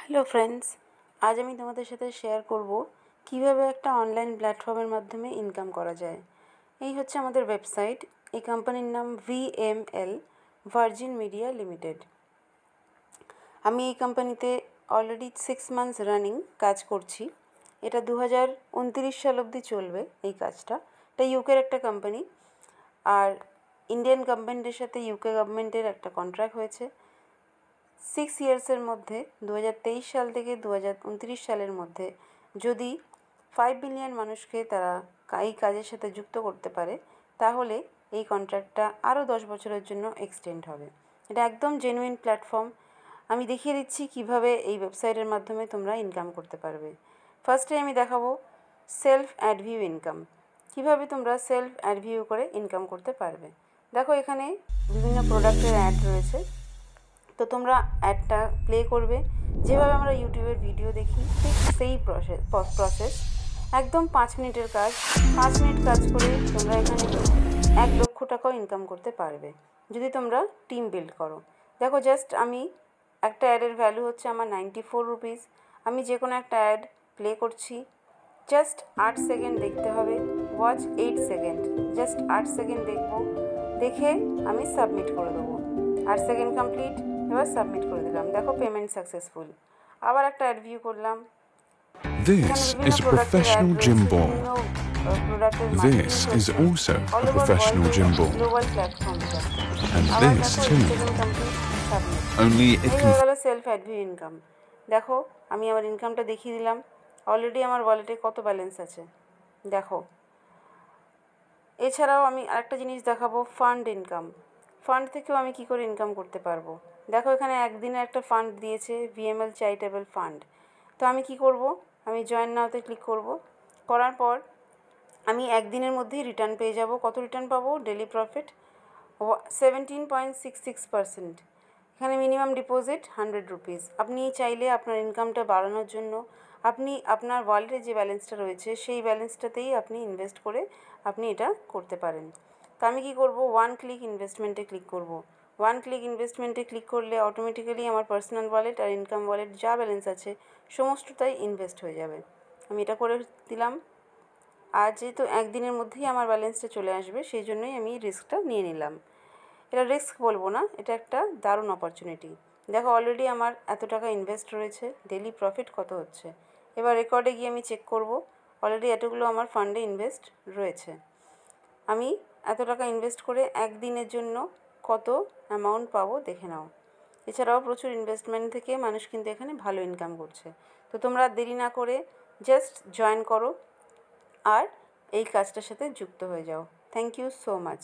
Hello friends, আজ আমি তোমাদের সাথে শেয়ার করব কিভাবে একটা অনলাইন প্ল্যাটফর্মের মাধ্যমে ইনকাম করা যায়। এই হচ্ছে আমাদের ওয়েবসাইট। এই কোম্পানির নাম VML, ভার্জিন মিডিয়া লিমিটেড। আমি এই কোম্পানিতে অলরেডি 6 মান্থস রানিং কাজ করছি। এটা 2029 সাল অবধি চলবে এই কাজটা। এটা ইউকের একটা কোম্পানি, আর ইন্ডিয়ান গভর্নমেন্টের সাথে ইউকে গভর্নমেন্টের একটা কন্ট্রাক্ট হয়েছে 6 ইয়ার্সের মধ্যে। 2023 সাল থেকে 2029 সালের মধ্যে যদি 5 বিলিয়ন মানুষকে তারা এই কাজের সাথে যুক্ত করতে পারে, তাহলে এই কন্ট্রাক্টটা আরও 10 বছরের জন্য এক্সটেন্ড হবে। এটা একদম জেনুইন প্ল্যাটফর্ম। আমি দেখিয়ে দিচ্ছি কিভাবে এই ওয়েবসাইটের মাধ্যমে তোমরা ইনকাম করতে পারবে। ফার্স্টে আমি দেখাবো সেলফ অ্যাডভিউ ইনকাম, কিভাবে তোমরা সেলফ অ্যাডভিউ করে ইনকাম করতে পারবে। দেখো, এখানে বিভিন্ন প্রোডাক্টের অ্যাড রয়েছে। তো তোমরা অ্যাডটা প্লে করবে। যেভাবে আমরা ইউটিউবের ভিডিও দেখি ঠিক সেই প্রসেস একদম 5 মিনিটের কাজ। 5 মিনিট কাজ করে তোমরা এখানে 1 লক্ষ টাকাও ইনকাম করতে পারবে যদি তোমরা টিম বিল্ড করো। দেখো, জাস্ট আমি একটা অ্যাডের ভ্যালু হচ্ছে আমার 94 রুপিস। আমি যে কোনো একটা অ্যাড প্লে করছি, জাস্ট 8 সেকেন্ড দেখতে হবে। ওয়াচ 8 সেকেন্ড, জাস্ট 8 সেকেন্ড দেখবো, দেখে আমি সাবমিট করে দেবো। 8 সেকেন্ড কমপ্লিট, এবার সাবমিট করে দিলাম। দেখো, পেমেন্ট সাকসেসফুল। আবার একটা অ্যাড ভিউ করলাম। This is a professional gym ball. This is also a professional gym ball. And this too. Only it can. Self অ্যাডভিউ ইনকাম। দেখো, আমি আমার ইনকামটা দেখিয়ে দিলাম। অলরেডি আমার ওয়ালেটে কত ব্যালেন্স আছে দেখো। এছাড়াও আমি আরেকটা জিনিস দেখাবো, ফান্ড ইনকাম। ফান্ড থেকেও আমি কি করে ইনকাম করতে পারবো। দেখো, এখানে একদিনে একটা ফান্ড দিয়েছে, VML চ্যারিটেবল ফান্ড। তো আমি কি করব, আমি জয়েন নাওতে ক্লিক করব। করার পর আমি একদিনের মধ্যেই রিটার্ন পেয়ে যাব। কত রিটার্ন পাবো? Daily profit 17.66%। এখানে মিনিমাম ডিপোজিট 100 রুপিস। আপনি চাইলে আপনার ইনকামটা বাড়ানোর জন্য আপনি আপনার ওয়ালেটে যে ব্যালেন্সটা রয়েছে সেই ব্যালেন্সটাতেই আপনি ইনভেস্ট করে আপনি এটা করতে পারেন। তো আমি কী করব, 1 ক্লিক ইনভেস্টমেন্টে ক্লিক করব। 1 ক্লিক ইনভেস্টমেন্টে ক্লিক করলে অটোমেটিক্যালি আমার পার্সোনাল ওয়ালেট আর ইনকাম ওয়ালেট যা ব্যালেন্স আছে সমস্তটাই ইনভেস্ট হয়ে যাবে। আমি এটা করে দিলাম। আর যেহেতু একদিনের মধ্যেই আমার ব্যালেন্সটা চলে আসবে, সেই জন্যই আমি রিস্কটা নিয়ে নিলাম। এটা রিস্ক বলবো না, এটা একটা দারুণ অপরচুনিটি। দেখো, অলরেডি আমার এত টাকা ইনভেস্ট রয়েছে, ডেলি প্রফিট কত হচ্ছে। এবার রেকর্ডে গিয়ে আমি চেক করব, অলরেডি এতগুলো আমার ফান্ডে ইনভেস্ট রয়েছে। আমি এত টাকা ইনভেস্ট করে একদিনের জন্য কত অ্যামাউন্ট পাবো দেখে নাও। এছাড়াও প্রচুর ইনভেস্টমেন্ট থেকে মানুষ কিন্তু এখানে ভালো ইনকাম করছে। তো তোমরা দেরি না করে জাস্ট জয়েন করো আর এই কাজটার সাথে যুক্ত হয়ে যাও। Thank you so much.